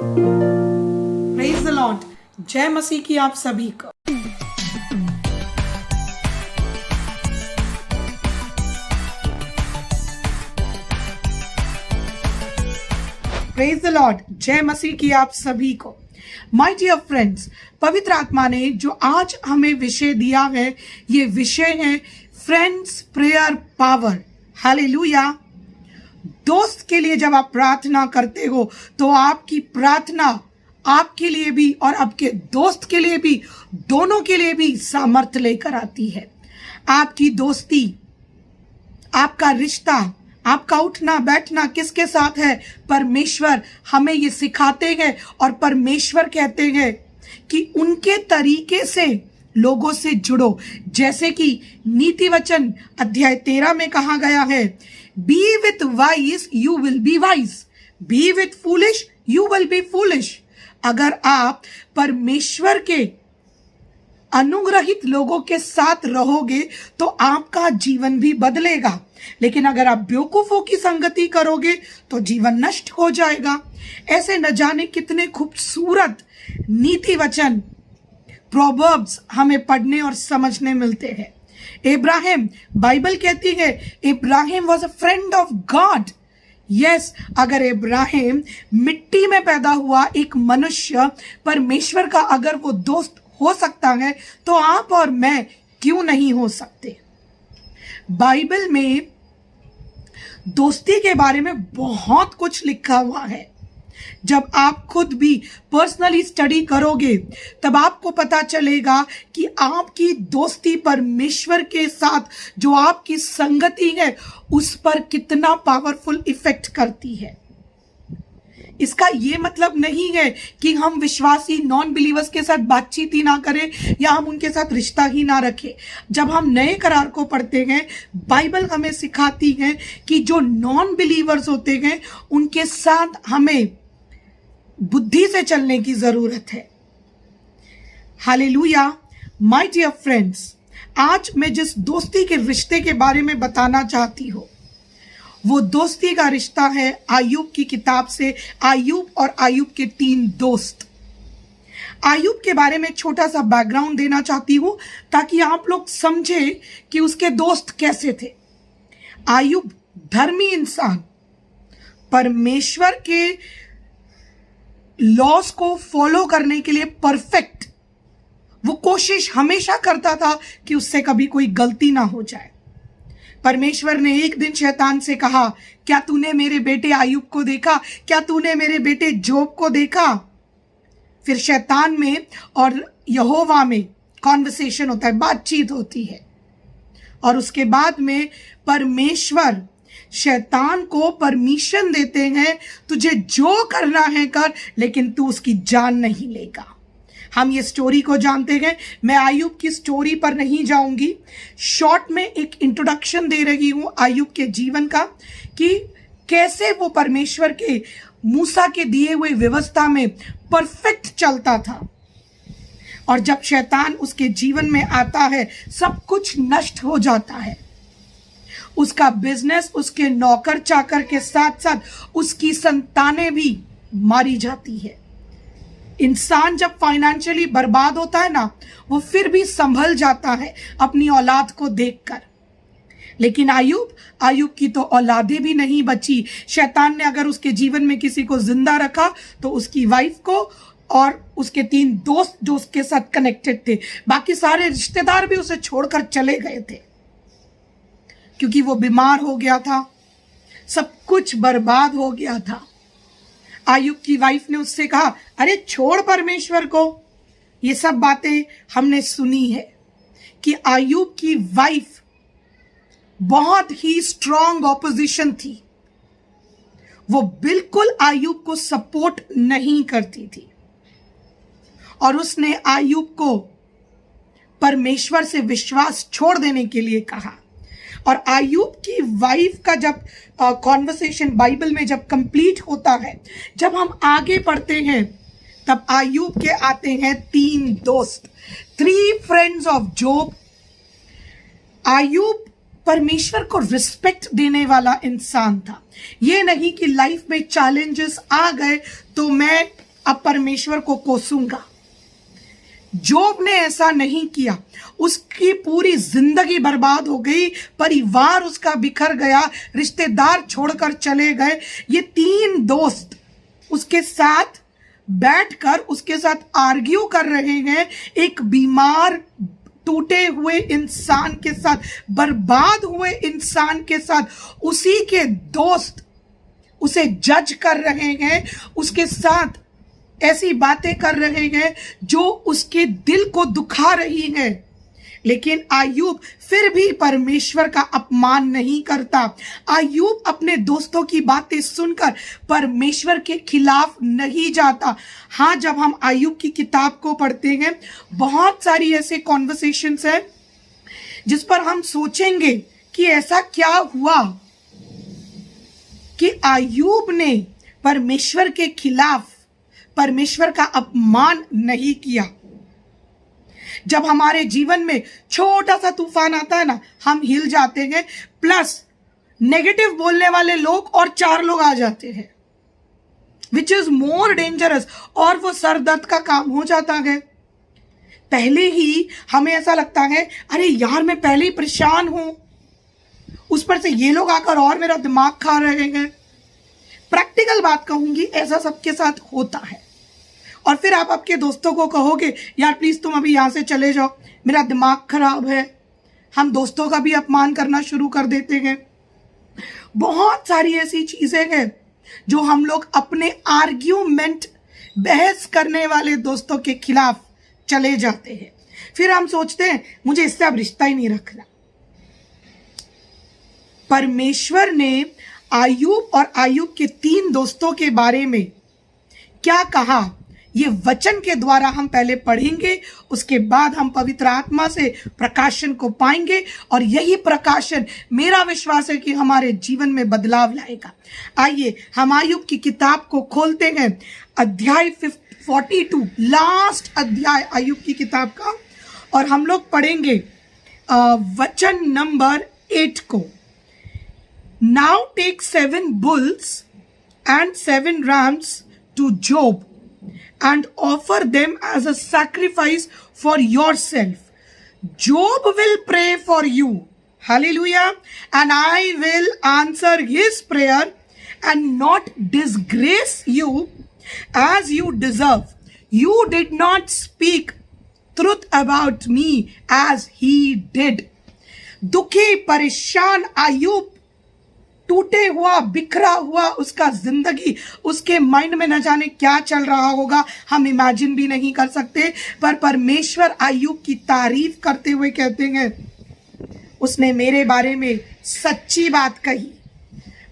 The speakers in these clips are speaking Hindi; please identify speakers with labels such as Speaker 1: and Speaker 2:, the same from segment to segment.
Speaker 1: Praise the Lord. जय मसीह की आप सभी को। Praise the Lord. जय मसीह की आप सभी को। माय डियर फ्रेंड्स, पवित्र आत्मा ने जो आज हमें विषय दिया है, ये विषय है फ्रेंड्स प्रेयर पावर। हालेलुया। दोस्त के लिए जब आप प्रार्थना करते हो तो आपकी प्रार्थना आपके लिए भी और आपके दोस्त के लिए भी, दोनों के लिए भी सामर्थ्य लेकर आती है। आपकी दोस्ती, आपका रिश्ता, आपका उठना बैठना किसके साथ है? परमेश्वर हमें ये सिखाते हैं और परमेश्वर कहते हैं कि उनके तरीके से लोगों से जुड़ो। जैसे कि नीति वचन अध्याय 13 में कहा गया है, B with wise you will be wise, B with foolish you will be foolish. अगर आप परमेश्वर के अनुग्रहित लोगों के साथ रहोगे तो आपका जीवन भी बदलेगा, लेकिन अगर आप बेवकूफों की संगति करोगे तो जीवन नष्ट हो जाएगा। ऐसे न जाने कितने खूबसूरत नीति वचन प्रोवर्ब्स हमें पढ़ने और समझने मिलते हैं। इब्राहिम, बाइबल कहती है Ibrahim was a friend of God. Yes, अगर इब्राहिम मिट्टी में पैदा हुआ एक मनुष्य परमेश्वर का अगर वो दोस्त हो सकता है तो आप और मैं क्यों नहीं हो सकते? बाइबल में दोस्ती के बारे में बहुत कुछ लिखा हुआ है। जब आप खुद भी पर्सनली स्टडी करोगे तब आपको पता चलेगा कि आपकी दोस्ती परमेश्वर के साथ जो आपकी संगति है उस पर कितना पावरफुल इफेक्ट करती है। इसका ये मतलब नहीं है कि हम विश्वासी नॉन बिलीवर्स के साथ बातचीत ही ना करें या हम उनके साथ रिश्ता ही ना रखें। जब हम नए करार को पढ़ते हैं, बाइबल हमें सिखाती है कि जो नॉन बिलीवर्स होते हैं उनके साथ हमें बुद्धि से चलने की जरूरत है। हालेलुया। माय डियर फ्रेंड्स, आज मैं जिस दोस्ती के रिश्ते के बारे में बताना चाहती हूँ वो दोस्ती का रिश्ता है आयुब की किताब से, आयुब और आयुब के 3 दोस्त। आयुब के बारे में छोटा सा बैकग्राउंड देना चाहती हूं ताकि आप लोग समझे कि उसके दोस्त कैसे थे। आयुब धर्मी इंसान, परमेश्वर के लॉस को फॉलो करने के लिए परफेक्ट, वो कोशिश हमेशा करता था कि उससे कभी कोई गलती ना हो जाए। परमेश्वर ने एक दिन शैतान से कहा, क्या तूने मेरे बेटे आयुब को देखा? क्या तूने मेरे बेटे जोब को देखा? फिर शैतान में और यहोवा में कॉन्वर्सेशन होता है, बातचीत होती है, और उसके बाद में परमेश्वर शैतान को परमिशन देते हैं, तुझे जो करना है कर, लेकिन तू उसकी जान नहीं लेगा। हम ये स्टोरी को जानते हैं। मैं आयुब की स्टोरी पर नहीं जाऊंगी, शॉर्ट में एक इंट्रोडक्शन दे रही हूं आयुब के जीवन का कि कैसे वो परमेश्वर के मूसा के दिए हुए व्यवस्था में परफेक्ट चलता था, और जब शैतान उसके जीवन में आता है सब कुछ नष्ट हो जाता है। उसका बिजनेस, उसके नौकर चाकर के साथ साथ उसकी संतानें भी मारी जाती है। इंसान जब फाइनेंशियली बर्बाद होता है ना, वो फिर भी संभल जाता है अपनी औलाद को देखकर। लेकिन आयुब की तो औलादें भी नहीं बची। शैतान ने अगर उसके जीवन में किसी को जिंदा रखा तो उसकी वाइफ को और उसके 3 दोस्त जो उसके साथ कनेक्टेड थे। बाकी सारे रिश्तेदार भी उसे छोड़कर चले गए थे क्योंकि वो बीमार हो गया था, सब कुछ बर्बाद हो गया था। आयुब की वाइफ ने उससे कहा, अरे छोड़ परमेश्वर को। ये सब बातें हमने सुनी है कि आयुब की वाइफ बहुत ही स्ट्रांग ऑपोजिशन थी। वो बिल्कुल आयुब को सपोर्ट नहीं करती थी और उसने आयुब को परमेश्वर से विश्वास छोड़ देने के लिए कहा। और आयुब की वाइफ का जब कॉन्वर्सेशन बाइबल में जब कंप्लीट होता है, जब हम आगे पढ़ते हैं तब आयुब के आते हैं 3 दोस्त, 3 फ्रेंड्स ऑफ जोब। आयुब परमेश्वर को रिस्पेक्ट देने वाला इंसान था। ये नहीं कि लाइफ में चैलेंजेस आ गए तो मैं अब परमेश्वर को कोसूंगा। जोब ने ऐसा नहीं किया, उसकी पूरी जिंदगी बर्बाद हो गई, परिवार उसका बिखर गया, रिश्तेदार छोड़कर चले गए। ये 3 दोस्त उसके साथ बैठकर उसके साथ आर्ग्यू कर रहे हैं, एक बीमार टूटे हुए इंसान के साथ, बर्बाद हुए इंसान के साथ। उसी के दोस्त उसे जज कर रहे हैं, उसके साथ ऐसी बातें कर रहे हैं जो उसके दिल को दुखा रही हैं। लेकिन अय्यूब फिर भी परमेश्वर का अपमान नहीं करता। अय्यूब अपने दोस्तों की बातें सुनकर परमेश्वर के खिलाफ नहीं जाता। हाँ, जब हम अय्यूब की किताब को पढ़ते हैं, बहुत सारी ऐसे कॉन्वर्सेशंस हैं जिस पर हम सोचेंगे कि ऐसा क्या हुआ कि अय्यूब ने परमेश्वर के खिलाफ परमेश्वर का अपमान नहीं किया। जब हमारे जीवन में छोटा सा तूफान आता है ना, हम हिल जाते हैं, प्लस नेगेटिव बोलने वाले लोग और 4 लोग आ जाते हैं, विच इज मोर डेंजरस, और वो सर दर्द का काम हो जाता है। पहले ही हमें ऐसा लगता है, अरे यार मैं पहले ही परेशान हूं, उस पर से ये लोग आकर और मेरा दिमाग खा रहे हैं। प्रैक्टिकल बात कहूंगी, ऐसा सबके साथ होता है। और फिर आप आपके दोस्तों को कहोगे, यार प्लीज तुम अभी यहां से चले जाओ, मेरा दिमाग खराब है। हम दोस्तों का भी अपमान करना शुरू कर देते हैं। बहुत सारी ऐसी चीजें हैं जो हम लोग अपने आर्ग्यूमेंट, बहस करने वाले दोस्तों के खिलाफ चले जाते हैं। फिर हम सोचते हैं मुझे इससे अब रिश्ता ही नहीं रखना। परमेश्वर ने अय्यूब और अय्यूब के 3 दोस्तों के बारे में क्या कहा, ये वचन के द्वारा हम पहले पढ़ेंगे, उसके बाद हम पवित्र आत्मा से प्रकाशन को पाएंगे, और यही प्रकाशन मेरा विश्वास है कि हमारे जीवन में बदलाव लाएगा। आइए हम अय्यूब की किताब को खोलते हैं, अध्याय 42, लास्ट अध्याय अय्यूब की किताब का, और हम लोग पढ़ेंगे वचन नंबर 8 को। Now take 7 bulls and 7 rams to Job and offer them as a sacrifice for yourself. Job will pray for you. Hallelujah. And I will answer his prayer and not disgrace you as you deserve. You did not speak truth about me as he did. दुखी परेशान अय्यूब, टूटे हुआ, बिखरा हुआ उसका जिंदगी, उसके माइंड में न जाने क्या चल रहा होगा, हम इमेजिन भी नहीं कर सकते। पर परमेश्वर अय्यूब की तारीफ करते हुए कहते हैं, उसने मेरे बारे में सच्ची बात कही,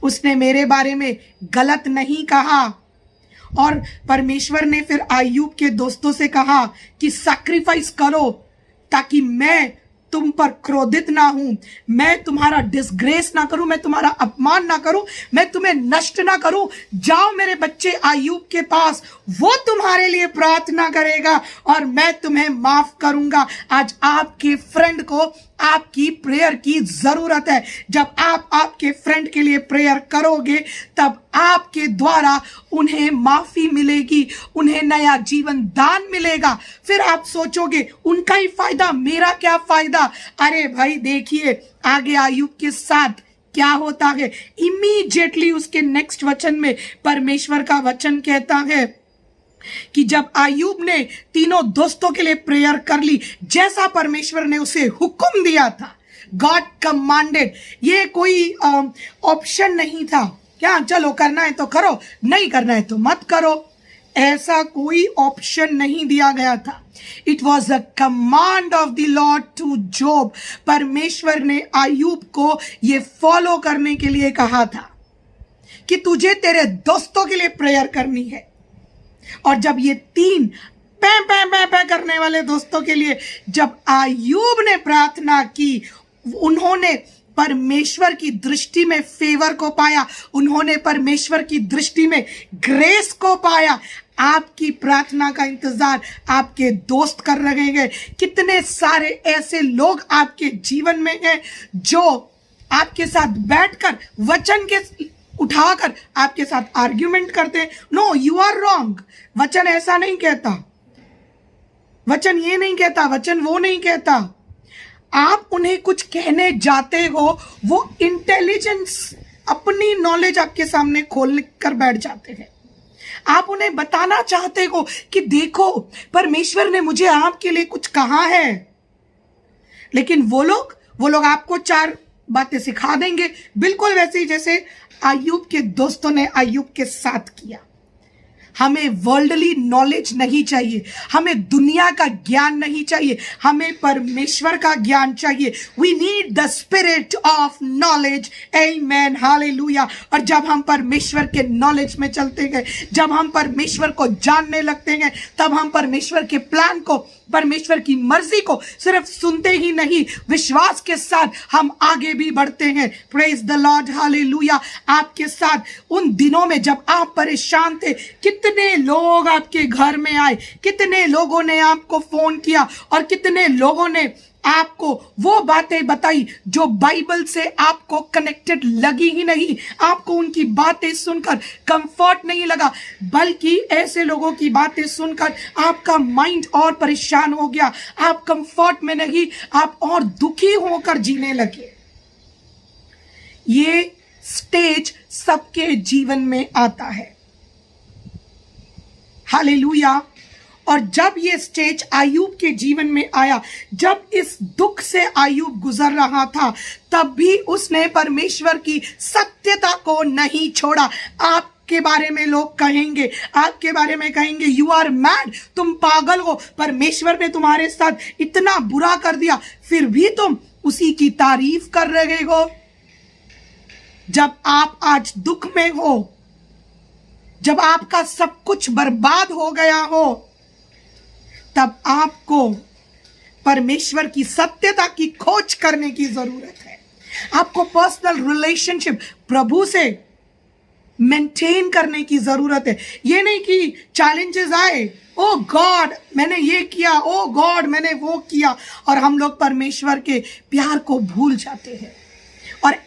Speaker 1: उसने मेरे बारे में गलत नहीं कहा। और परमेश्वर ने फिर अय्यूब के दोस्तों से कहा कि सैक्रिफाइस करो, ताकि मैं तुम पर क्रोधित ना हूं, मैं तुम्हारा डिसग्रेस ना करूं, मैं तुम्हारा अपमान ना करूं, मैं तुम्हें नष्ट ना करूं। जाओ मेरे बच्चे अय्यूब के पास, वो तुम्हारे लिए प्रार्थना करेगा और मैं तुम्हें माफ करूंगा। आज आपके फ्रेंड को आपकी प्रेयर की जरूरत है। जब आप आपके फ्रेंड के लिए प्रेयर करोगे, तब आपके द्वारा उन्हें माफी मिलेगी, उन्हें नया जीवन दान मिलेगा। फिर आप सोचोगे उनका ही फायदा, मेरा क्या फायदा। अरे भाई देखिए आगे अय्यूब के साथ क्या होता है। इमीडिएटली उसके नेक्स्ट वचन में परमेश्वर का वचन कहता है कि जब अय्यूब ने तीनों दोस्तों के लिए प्रेयर कर ली, जैसा परमेश्वर ने उसे हुक्म दिया था, गॉड कमांडेड, ये कोई ऑप्शन नहीं था, क्या चलो करना है तो करो, नहीं करना है तो मत करो, ऐसा कोई ऑप्शन नहीं दिया गया था। It was a command of the Lord to Job. परमेश्वर ने अय्यूब को ये फॉलो करने के लिए कहा था कि तुझे तेरे दोस्तों के लिए प्रेयर करनी है। और जब ये 3 पै करने वाले दोस्तों के लिए जब अय्यूब ने प्रार्थना की, उन्होंने परमेश्वर की दृष्टि में फेवर को पाया, उन्होंने परमेश्वर की दृष्टि में ग्रेस को पाया। आपकी प्रार्थना का इंतजार आपके दोस्त कर रहे हैं। कितने सारे ऐसे लोग आपके जीवन में हैं जो आपके साथ बैठकर वचन के उठाकर आपके साथ आर्ग्यूमेंट करते हैं। No, you are wrong. वचन ऐसा नहीं कहता, वचन ये नहीं कहता, वचन वो नहीं कहता। आप उन्हें कुछ कहने जाते हो, वो इंटेलिजेंस, अपनी नॉलेज आपके सामने खोल कर बैठ जाते हैं। आप उन्हें बताना चाहते हो कि देखो परमेश्वर ने मुझे आपके लिए कुछ कहा है, लेकिन वो लोग आपको 4 बातें सिखा देंगे, बिल्कुल वैसे ही जैसे अय्यूब के दोस्तों ने अय्यूब के साथ किया। हमें वर्ल्डली नॉलेज नहीं चाहिए, हमें दुनिया का ज्ञान नहीं चाहिए, हमें परमेश्वर का ज्ञान चाहिए। We need the spirit of knowledge. Amen, hallelujah. और जब हम परमेश्वर के नॉलेज में चलते गए, जब हम परमेश्वर को जानने लगते हैं, तब हम परमेश्वर के प्लान को, परमेश्वर की मर्जी को सिर्फ सुनते ही नहीं, विश्वास के साथ हम आगे भी बढ़ते हैं। Praise the Lord, hallelujah. आपके साथ उन दिनों में जब आप परेशान थे, कितने लोग आपके घर में आए, कितने लोगों ने आपको फोन किया और कितने लोगों ने आपको वो बातें बताई जो बाइबल से आपको कनेक्टेड लगी ही नहीं। आपको उनकी बातें सुनकर कंफर्ट नहीं लगा, बल्कि ऐसे लोगों की बातें सुनकर आपका माइंड और परेशान हो गया। आप कंफर्ट में नहीं, आप और दुखी होकर जीने लगे। ये स्टेज सबके जीवन में आता है, हालेलुया। और जब ये स्टेज अय्यूब के जीवन में आया, जब इस दुख से अय्यूब गुजर रहा था, तब भी उसने परमेश्वर की सत्यता को नहीं छोड़ा। आपके बारे में लोग कहेंगे, आपके बारे में कहेंगे यू आर मैड, तुम पागल हो, परमेश्वर ने तुम्हारे साथ इतना बुरा कर दिया, फिर भी तुम उसी की तारीफ कर रहे हो। जब आप आज दुख में हो, जब आपका सब कुछ बर्बाद हो गया हो, तब आपको परमेश्वर की सत्यता की खोज करने की जरूरत है। आपको पर्सनल रिलेशनशिप प्रभु से मेंटेन करने की जरूरत है। ये नहीं कि चैलेंजेस आए, ओ गॉड मैंने ये किया, ओ गॉड मैंने वो किया, और हम लोग परमेश्वर के प्यार को भूल जाते हैं।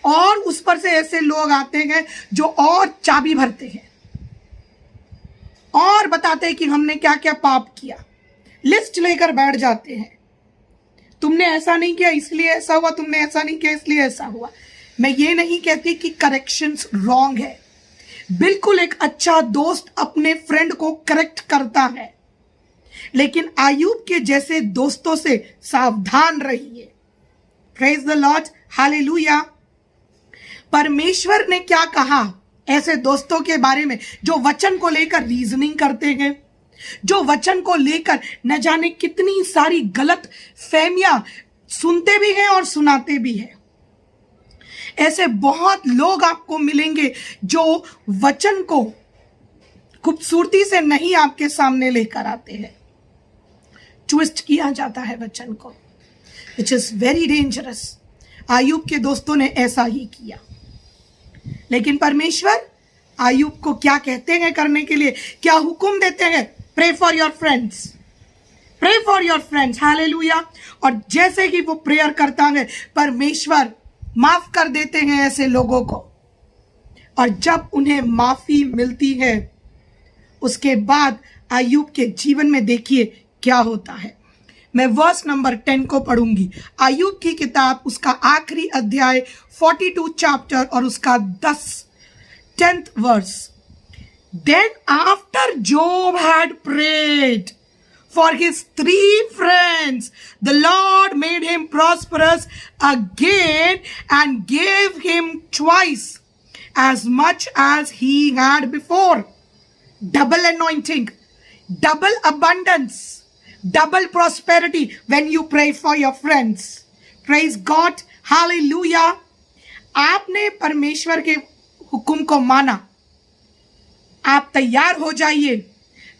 Speaker 1: और उस पर से ऐसे लोग आते हैं जो और चाबी भरते हैं और बताते हैं कि हमने क्या क्या पाप किया, लिस्ट लेकर बैठ जाते हैं। तुमने ऐसा नहीं किया इसलिए ऐसा हुआ, तुमने ऐसा नहीं किया इसलिए ऐसा हुआ। मैं ये नहीं कहती कि करेक्शंस रॉन्ग है, बिल्कुल एक अच्छा दोस्त अपने फ्रेंड को करेक्ट करता है, लेकिन अय्यूब के जैसे दोस्तों से सावधान रहिए। Praise the Lord, hallelujah. परमेश्वर ने क्या कहा ऐसे दोस्तों के बारे में जो वचन को लेकर रीजनिंग करते हैं, जो वचन को लेकर न जाने कितनी सारी गलत फहमियां सुनते भी हैं और सुनाते भी हैं। ऐसे बहुत लोग आपको मिलेंगे जो वचन को खूबसूरती से नहीं आपके सामने लेकर आते हैं, ट्विस्ट किया जाता है वचन को, विच इज वेरी डेंजरस। अय्यूब के दोस्तों ने ऐसा ही किया, लेकिन परमेश्वर अय्यूब को क्या कहते हैं करने के लिए, क्या हुक्म देते हैं? Pray for your friends, pray for your friends, hallelujah. और जैसे ही वो प्रेयर करता है, परमेश्वर माफ कर देते हैं ऐसे लोगों को। और जब उन्हें माफी मिलती है, उसके बाद अय्यूब के जीवन में देखिए क्या होता है। मैं वर्स नंबर 10 को पढ़ूंगी। अय्यूब की किताब उसका आखिरी अध्याय 42 चैप्टर और उसका 10th verse. Then after Job had prayed for his 3 friends, the Lord made him prosperous again and gave him twice as much as he had before. Double anointing, double abundance, double prosperity when you pray for your friends. Praise God, hallelujah. आपने परमेश्वर के हुक्म को माना, आप तैयार हो जाइए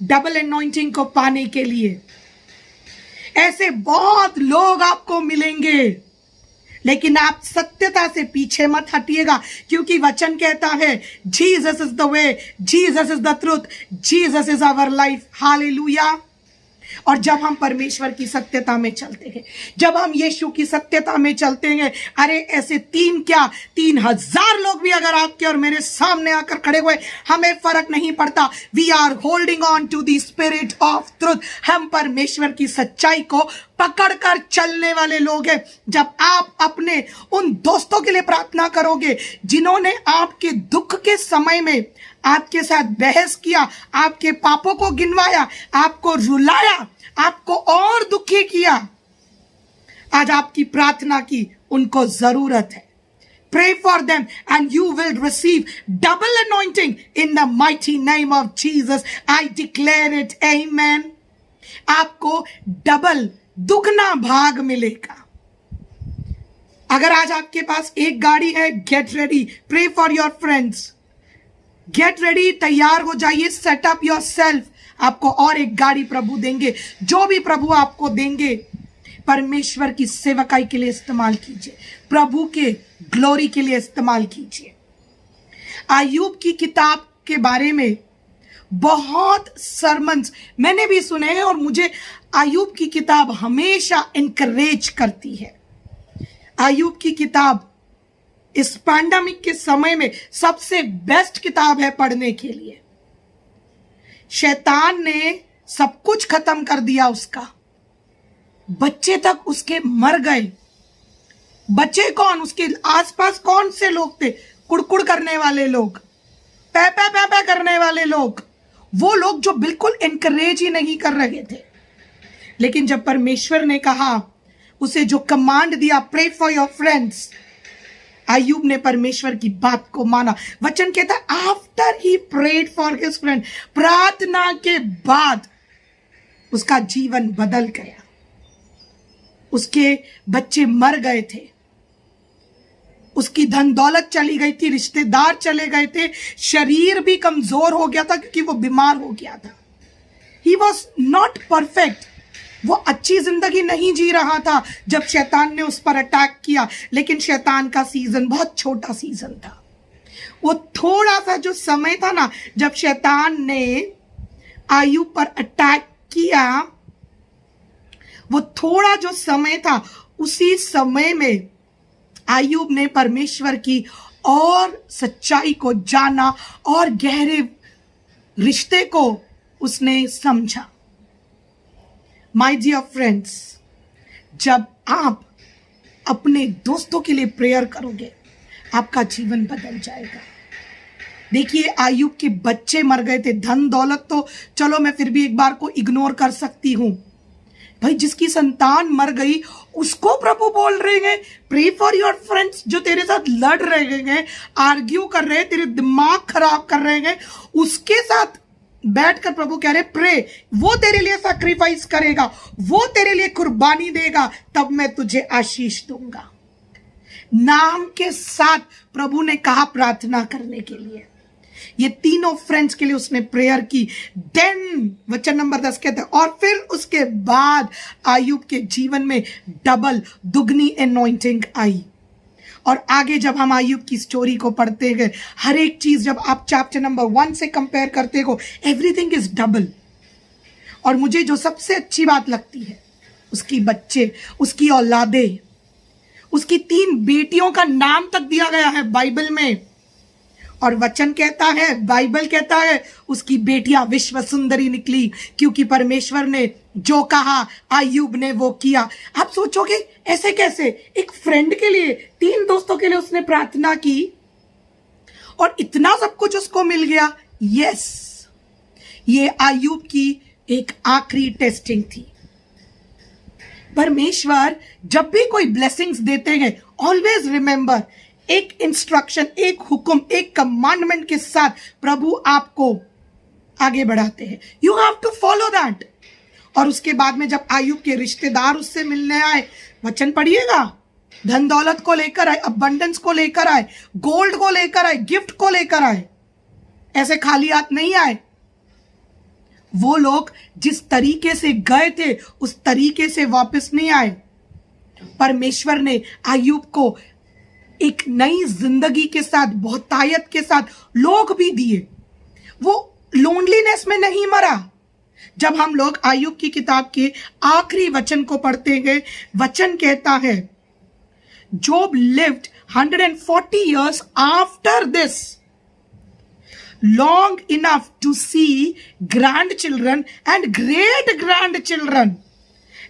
Speaker 1: डबल एनॉइंटिंग को पाने के लिए। ऐसे बहुत लोग आपको मिलेंगे, लेकिन आप सत्यता से पीछे मत हटिएगा, क्योंकि वचन कहता है Jesus is the way, Jesus is the truth, Jesus is our life, hallelujah. और जब हम परमेश्वर की सत्यता में चलते हैं, जब हम यीशु की सत्यता में चलते हैं, अरे ऐसे 3,000 लोग भी अगर आपके और मेरे सामने आकर खड़े हुए, हमें फर्क नहीं पड़ता। We are holding on to the spirit of truth. हम परमेश्वर की सच्चाई को पकड़कर चलने वाले लोग हैं। जब आप अपने उन दोस्तों के लिए प्रार्थना करोगे जिन्होंने आपके दुख के समय में आपके साथ बहस किया, आपके पापों को गिनवाया, आपको रुलाया, आपको और दुखी किया, आज आपकी प्रार्थना की उनको जरूरत है। Pray for them and you will receive double anointing in the mighty name of Jesus. I declare it. Amen. आपको डबल, दुगना भाग मिलेगा। अगर आज आपके पास एक गाड़ी है, get ready, pray for your friends, get ready, तैयार हो जाइए, सेटअप योर सेल्फ। आपको और एक गाड़ी प्रभु देंगे। जो भी प्रभु आपको देंगे, परमेश्वर की सेवकाई के लिए इस्तेमाल कीजिए, प्रभु के ग्लोरी के लिए इस्तेमाल कीजिए। आयुब की किताब के बारे में बहुत सरमन्स मैंने भी सुने हैं और मुझे आयुब की किताब हमेशा इनकरेज करती है। आयुब की किताब इस पैंडेमिक के समय में सबसे बेस्ट किताब है पढ़ने के लिए। शैतान ने सब कुछ खत्म कर दिया उसका, बच्चे तक उसके मर गए। बच्चे कौन? उसके आसपास कौन से लोग थे? कुड़कुड़ करने वाले लोग, पै पै पै पै करने वाले लोग, वो लोग जो बिल्कुल एनकरेज ही नहीं कर रहे थे। लेकिन जब परमेश्वर ने कहा, उसे जो कमांड दिया, प्रे फॉर योर फ्रेंड्स, आयुब ने परमेश्वर की बात को माना। वचन कहता है after he prayed for his friend, प्रार्थना के बाद उसका जीवन बदल गया। उसके बच्चे मर गए थे, उसकी धन दौलत चली गई थी, रिश्तेदार चले गए थे, शरीर भी कमजोर हो गया था क्योंकि वो बीमार हो गया था। ही वॉज नॉट परफेक्ट, वो अच्छी जिंदगी नहीं जी रहा था जब शैतान ने उस पर अटैक किया। लेकिन शैतान का सीजन बहुत छोटा सीजन था। वो थोड़ा सा जो समय था ना, जब शैतान ने आयुब पर अटैक किया, वो थोड़ा जो समय था, उसी समय में आयुब ने परमेश्वर की और सच्चाई को जाना और गहरे रिश्ते को उसने समझा। माय डियर फ्रेंड्स, जब आप अपने दोस्तों के लिए प्रेयर करोगे, आपका जीवन बदल जाएगा। देखिए, आयुब के बच्चे मर गए थे, धन दौलत तो चलो मैं फिर भी एक बार को इग्नोर कर सकती हूं। भाई, जिसकी संतान मर गई उसको प्रभु बोल रहे हैं प्रे फॉर योर फ्रेंड्स, जो तेरे साथ लड़ रहे हैं, आर्ग्यू कर रहे हैं, तेरे दिमाग खराब कर रहे हैं, उसके साथ बैठकर प्रभु कह रहे प्रे। वो तेरे लिए सैक्रिफाइस करेगा, वो तेरे लिए कुर्बानी देगा, तब मैं तुझे आशीष दूंगा। नाम के साथ प्रभु ने कहा प्रार्थना करने के लिए। ये तीनों फ्रेंड्स के लिए उसने प्रेयर की। देन वचन नंबर 10 कहते हैं, और फिर उसके बाद आयुब के जीवन में डबल, दुगनी एनॉइंटिंग आई। और आगे जब हम आयुब की स्टोरी को पढ़ते हैं, हर एक चीज जब आप चैप्टर नंबर 1 से कंपेयर करते हो, एवरीथिंग इज डबल। और मुझे जो सबसे अच्छी बात लगती है, उसकी बच्चे, उसकी औलादे, उसकी 3 बेटियों का नाम तक दिया गया है बाइबल में। और वचन कहता है, बाइबल कहता है, उसकी बेटियां विश्व सुंदरी निकली, क्योंकि परमेश्वर ने जो कहा आयुब ने वो किया। आप सोचोगे ऐसे कैसे? एक फ्रेंड के लिए, 3 दोस्तों के लिए उसने प्रार्थना की और इतना सब कुछ उसको मिल गया। यस, ये आयुब की एक आखिरी टेस्टिंग थी। परमेश्वर जब भी कोई ब्लेसिंग्स देते हैं, ऑलवेज रिमेंबर, एक इंस्ट्रक्शन, एक हुक्म, एक कमांडमेंट के साथ प्रभु आपको आगे बढ़ाते हैं। You have to follow that. और उसके बाद में जब आयुब के रिश्तेदार उससे मिलने आए, वचन पढ़िएगा, धन दौलत को लेकर आए, अबंडेंस को लेकर आए, गोल्ड को लेकर आए, गिफ्ट को लेकर आए, ऐसे खाली हाथ नहीं आए। वो लोग जिस तरीके से गए थे उस तरीके से वापस नहीं आए। परमेश्वर ने आयुब को एक नई जिंदगी के साथ, बहुतायत के साथ लोग भी दिए। वो लोनलीनेस में नहीं मरा, जब हम लोग आयुब की किताब के आखिरी वचन को पढ़ते हैं, वचन कहता है Job lived 140 years after this, long enough to see grandchildren and great grandchildren,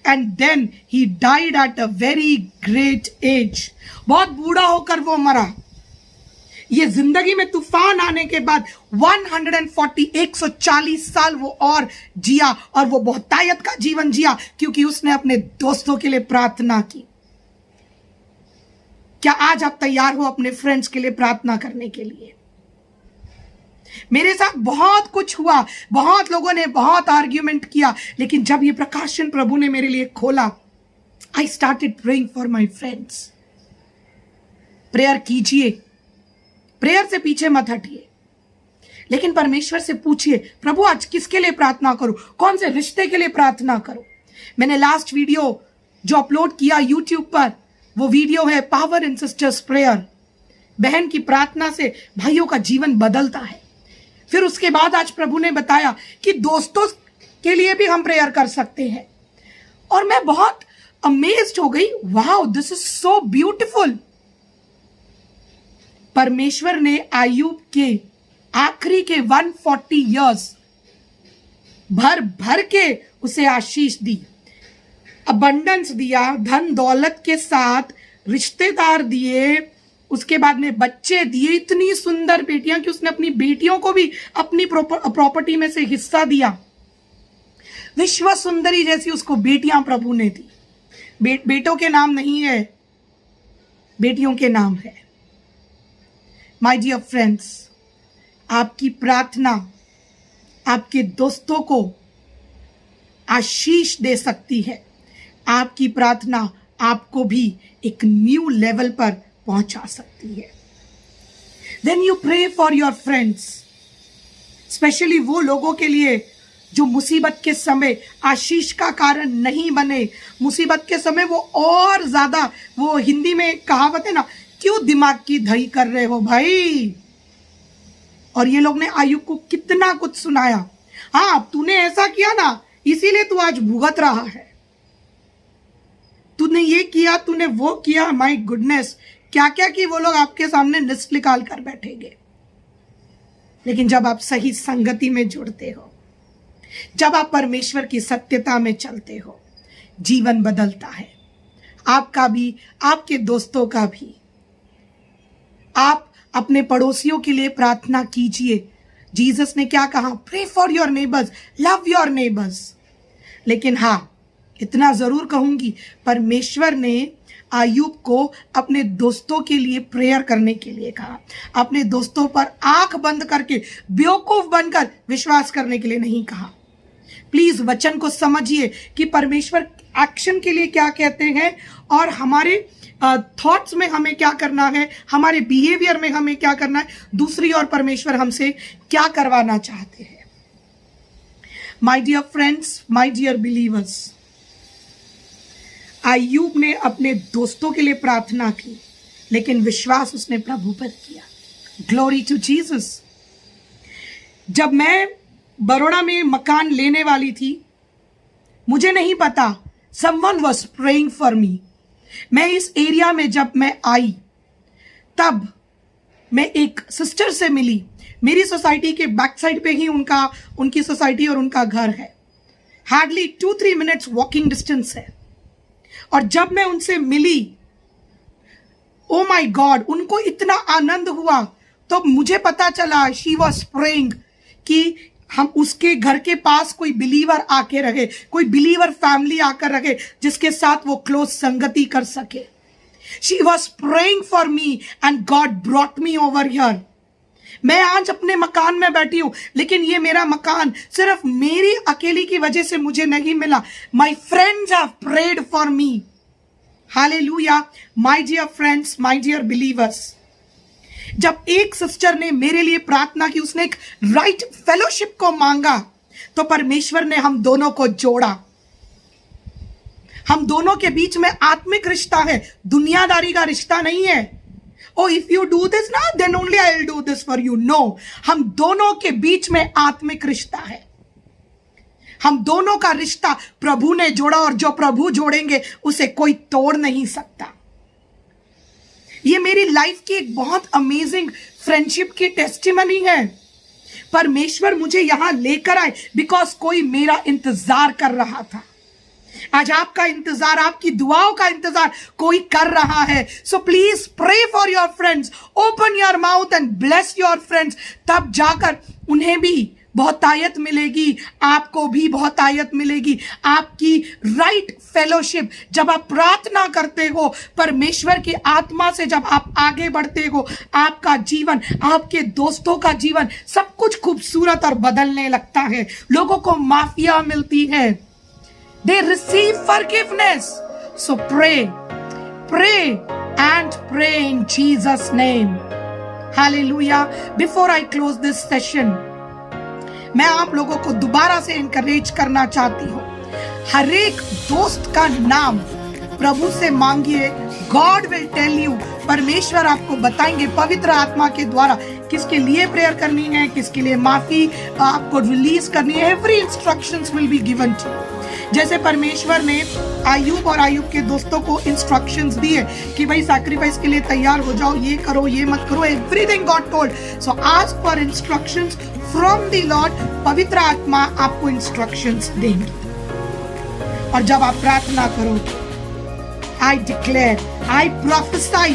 Speaker 1: and then he died at a very great age. बहुत बूढ़ा होकर वो मरा। ये जिंदगी में तूफान आने के बाद 140 साल वो और जिया, और वो बहुतायत का जीवन जिया क्योंकि उसने अपने दोस्तों के लिए प्रार्थना की। क्या आज आप तैयार हो अपने फ्रेंड्स के लिए प्रार्थना करने के लिए? मेरे साथ बहुत कुछ हुआ, बहुत लोगों ने बहुत आर्ग्यूमेंट किया, लेकिन जब ये प्रकाशन प्रभु ने मेरे लिए खोला, I started praying for my friends. Prayer कीजिए, प्रेयर से पीछे मत हटिए, लेकिन परमेश्वर से पूछिए प्रभु आज किसके लिए प्रार्थना करूं, कौन से रिश्ते के लिए प्रार्थना करूं। मैंने लास्ट वीडियो जो अपलोड किया यूट्यूब पर, वो वीडियो है पावर इन सिस्टर्स प्रेयर। बहन की प्रार्थना से भाइयों का जीवन बदलता है। फिर उसके बाद आज प्रभु ने बताया कि दोस्तों के लिए भी हम प्रेयर कर सकते हैं, और मैं बहुत अमेज्ड हो गई। Wow, this is so beautiful. परमेश्वर ने आयुब के आखिरी के 140 इयर्स भर भर के उसे आशीष दी, अबंडेंस दिया, धन दौलत के साथ रिश्तेदार दिए, उसके बाद में बच्चे दिए, इतनी सुंदर बेटियां कि उसने अपनी बेटियों को भी अपनी प्रॉपर्टी में से हिस्सा दिया। विश्व सुंदरी जैसी उसको बेटियां प्रभु ने दी। बेटों के नाम नहीं है, बेटियों के नाम है। माय डियर फ्रेंड्स, आपकी प्रार्थना आपके दोस्तों को आशीष दे सकती है। आपकी प्रार्थना आपको भी एक न्यू लेवल पर पहुंचा सकती है। Then you pray for your friends, specially वो लोगों के लिए जो मुसीबत के समय आशीष का कारण नहीं बने। मुसीबत के समय वो और ज्यादा, वो हिंदी में कहावत है ना, क्यों दिमाग की दही कर रहे हो भाई। और ये लोग ने आयुब को कितना कुछ सुनाया। हाँ, तूने ऐसा किया ना, इसीलिए तू आज भुगत रहा है, तूने ये किया, तूने वो किया। माय गुडनेस, क्या क्या कि वो लोग आपके सामने लिस्ट निकाल कर बैठेंगे। लेकिन जब आप सही संगति में जुड़ते हो, जब आप परमेश्वर की सत्यता में चलते हो, जीवन बदलता है, आपका भी, आपके दोस्तों का भी। आप अपने पड़ोसियों के लिए प्रार्थना कीजिए। जीसस ने क्या कहा? Pray for your neighbours, love your neighbours. लेकिन हाँ, इतना जरूर कहूंगी, परमेश्वर ने आयुब को अपने दोस्तों के लिए प्रेयर करने के लिए कहा। अपने दोस्तों पर आंख बंद करके बेवकूफ बनकर विश्वास करने के लिए नहीं कहा। प्लीज वचन को समझिए कि परमेश्वर एक्शन के लिए क्या कहते हैं, और हमारे थॉट्स में हमें क्या करना है, हमारे बिहेवियर में हमें क्या करना है, दूसरी ओर परमेश्वर हमसे क्या करवाना चाहते हैं। My dear friends, my dear believers, आयुब ने अपने दोस्तों के लिए प्रार्थना की, लेकिन विश्वास उसने प्रभु पर किया। Glory to Jesus. जब मैं बड़ौदा में मकान लेने वाली थी, मुझे नहीं पता, someone was praying for me. मैं इस एरिया में जब मैं आई, तब मैं एक सिस्टर से मिली। मेरी सोसाइटी के बैक साइड पे ही उनकी सोसाइटी और उनका घर है। हार्डली 2-3 मिनट्स वॉकिंग डिस्टेंस है। और जब मैं उनसे मिली, ओ माय गॉड, उनको इतना आनंद हुआ। तो मुझे पता चला शी वॉज प्रेइंग कि हम उसके घर के पास कोई बिलीवर आके रहे, कोई बिलीवर फैमिली आकर रहे जिसके साथ वो क्लोज संगति कर सके। She was praying for me and God brought me over here. मैं आज अपने मकान में बैठी हूं, लेकिन ये मेरा मकान सिर्फ मेरी अकेली की वजह से मुझे नहीं मिला। My friends have prayed for me. Hallelujah. My dear friends, my dear believers, जब एक सिस्टर ने मेरे लिए प्रार्थना की, उसने एक राइट फेलोशिप को मांगा, तो परमेश्वर ने हम दोनों को जोड़ा। हम दोनों के बीच में आत्मिक रिश्ता है, दुनियादारी का रिश्ता नहीं है। Oh if you do this ना, then only I will do this for you. No, हम दोनों के बीच में आत्मिक रिश्ता है। हम दोनों का रिश्ता प्रभु ने जोड़ा और जो प्रभु जोड़ेंगे उसे कोई तोड़ नहीं सकता। ये मेरी लाइफ की एक बहुत अमेजिंग फ्रेंडशिप की टेस्टिमनी है। परमेश्वर मुझे यहां लेकर आए बिकॉज कोई मेरा इंतजार कर रहा था। आज आपका इंतजार, आपकी दुआओं का इंतजार कोई कर रहा है। So please pray for your friends, open your mouth and bless your friends. तब जाकर उन्हें भी बहुतायत मिलेगी, आपको भी बहुतायत मिलेगी। आपकी राइट फेलोशिप, जब आप प्रार्थना करते हो परमेश्वर की आत्मा से, जब आप आगे बढ़ते हो, आपका जीवन, आपके दोस्तों का जीवन, सब कुछ खूबसूरत और बदलने लगता है। लोगों को माफिया मिलती है। They receive forgiveness. So pray and pray in Jesus' name. Hallelujah. Before I close this session, मैं आप लोगों को दोबारा से encourage करना चाहती हूँ। हर एक दोस्त का नाम प्रभु से मांगिए। God will tell you, परमेश्वर आपको बताएंगे पवित्र आत्मा के द्वारा किसके लिए प्रेयर करनी है, किसके लिए माफी आपको रिलीज करनी है। Every instructions will be given to you. जैसे परमेश्वर ने आयुब और आयुब के दोस्तों को इंस्ट्रक्शंस दिए कि भाई सैक्रिफाइस के लिए तैयार हो जाओ, ये करो, ये मत करो। Everything God told. So ask for instructions from the Lord. पवित्र आत्मा आपको इंस्ट्रक्शंस देंगे। और जब आप प्रार्थना करोगे, I declare, I prophesy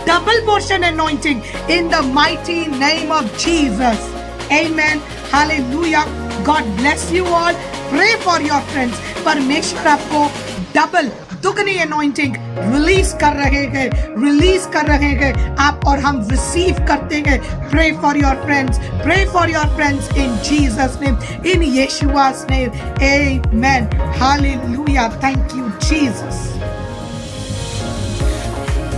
Speaker 1: double portion anointing in the mighty name of Jesus. Amen. Hallelujah. God bless you all. Pray for your friends. परमेश्वर आपको डबल, दुगनी anointing रिलीज कर रहे हैं आप और हम रिसीव करते हैं। Pray for your friends. Pray for your friends in Jesus' name. In Yeshua's name. Amen. Hallelujah. Thank you, Jesus.